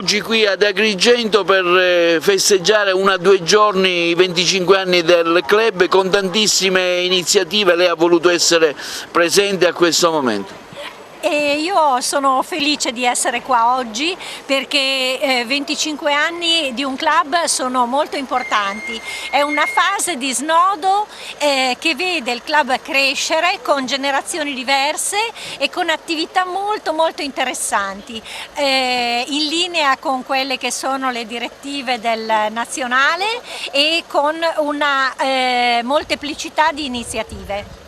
oggi qui ad Agrigento per festeggiare 1 o 2 giorni i 25 anni del club con tantissime iniziative. Lei ha voluto essere presente a questo momento. E io sono felice di essere qua oggi perché 25 anni di un club sono molto importanti. È una fase di snodo che vede il club crescere con generazioni diverse e con attività molto interessanti, in linea con quelle che sono le direttive del nazionale e con una molteplicità di iniziative.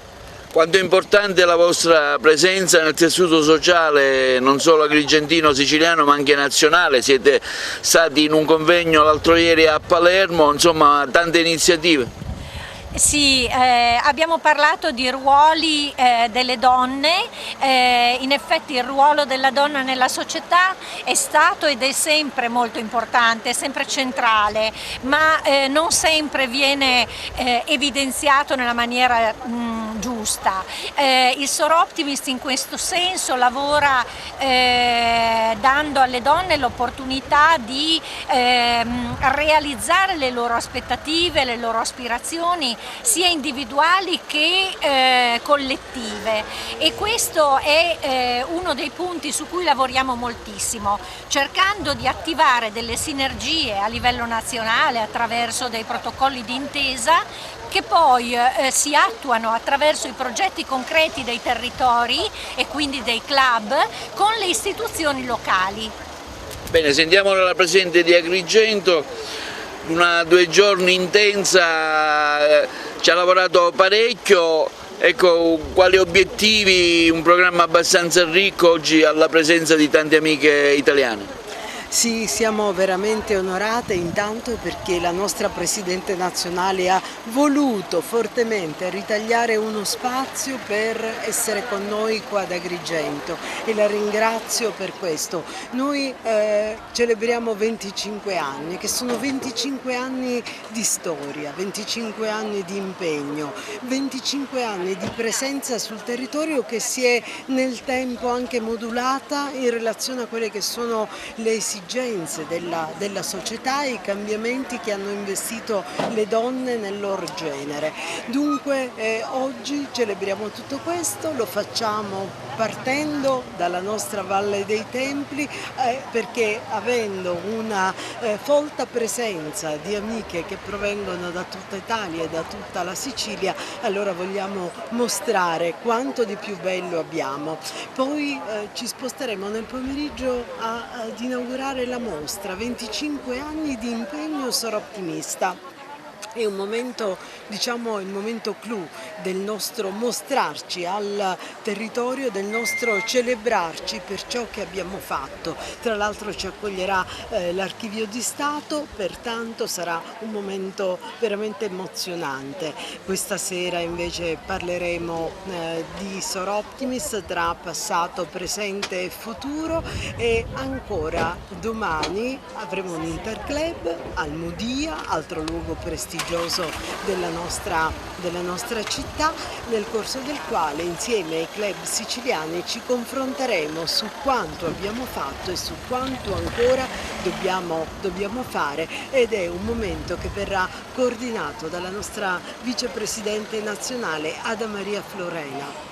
Quanto è importante la vostra presenza nel tessuto sociale, non solo agrigentino, siciliano, ma anche nazionale. Siete stati in un convegno l'altro ieri a Palermo, insomma tante iniziative. Sì, abbiamo parlato di ruoli delle donne. In effetti il ruolo della donna nella società è stato ed è sempre molto importante, è sempre centrale, ma non sempre viene evidenziato nella maniera giusta. Il Soroptimist in questo senso lavora dando alle donne l'opportunità di realizzare le loro aspettative, le loro aspirazioni, sia individuali che collettive, e questo è uno dei punti su cui lavoriamo moltissimo, cercando di attivare delle sinergie a livello nazionale attraverso dei protocolli di intesa che poi si attuano attraverso i progetti concreti dei territori e quindi dei club con le istituzioni locali. Bene, sentiamo la Presidente di Agrigento. 1 o 2 giorni intensa, ci ha lavorato parecchio. Ecco, quali obiettivi, un programma abbastanza ricco oggi alla presenza di tante amiche italiane. Sì, siamo veramente onorate intanto perché la nostra Presidente nazionale ha voluto fortemente ritagliare uno spazio per essere con noi qua ad Agrigento e la ringrazio per questo. Noi celebriamo 25 anni, che sono 25 anni di storia, 25 anni di impegno, 25 anni di presenza sul territorio che si è nel tempo anche modulata in relazione a quelle che sono le esigenze della società e i cambiamenti che hanno investito le donne nel loro genere. Dunque oggi celebriamo tutto questo, lo facciamo partendo dalla nostra Valle dei Templi perché avendo una folta presenza di amiche che provengono da tutta Italia e da tutta la Sicilia, allora vogliamo mostrare quanto di più bello abbiamo. Poi ci sposteremo nel pomeriggio ad inaugurare la mostra 25 anni di impegno Soroptimista. È un momento, diciamo, il momento clou del nostro mostrarci al territorio, del nostro celebrarci per ciò che abbiamo fatto. Tra l'altro ci accoglierà l'Archivio di Stato, pertanto sarà un momento veramente emozionante. Questa sera invece parleremo di Soroptimist tra passato, presente e futuro, e ancora domani avremo un interclub al Modia, altro luogo prestigioso della nostra città, nel corso del quale insieme ai club siciliani ci confronteremo su quanto abbiamo fatto e su quanto ancora dobbiamo fare, ed è un momento che verrà coordinato dalla nostra vicepresidente nazionale Ada Maria Florena.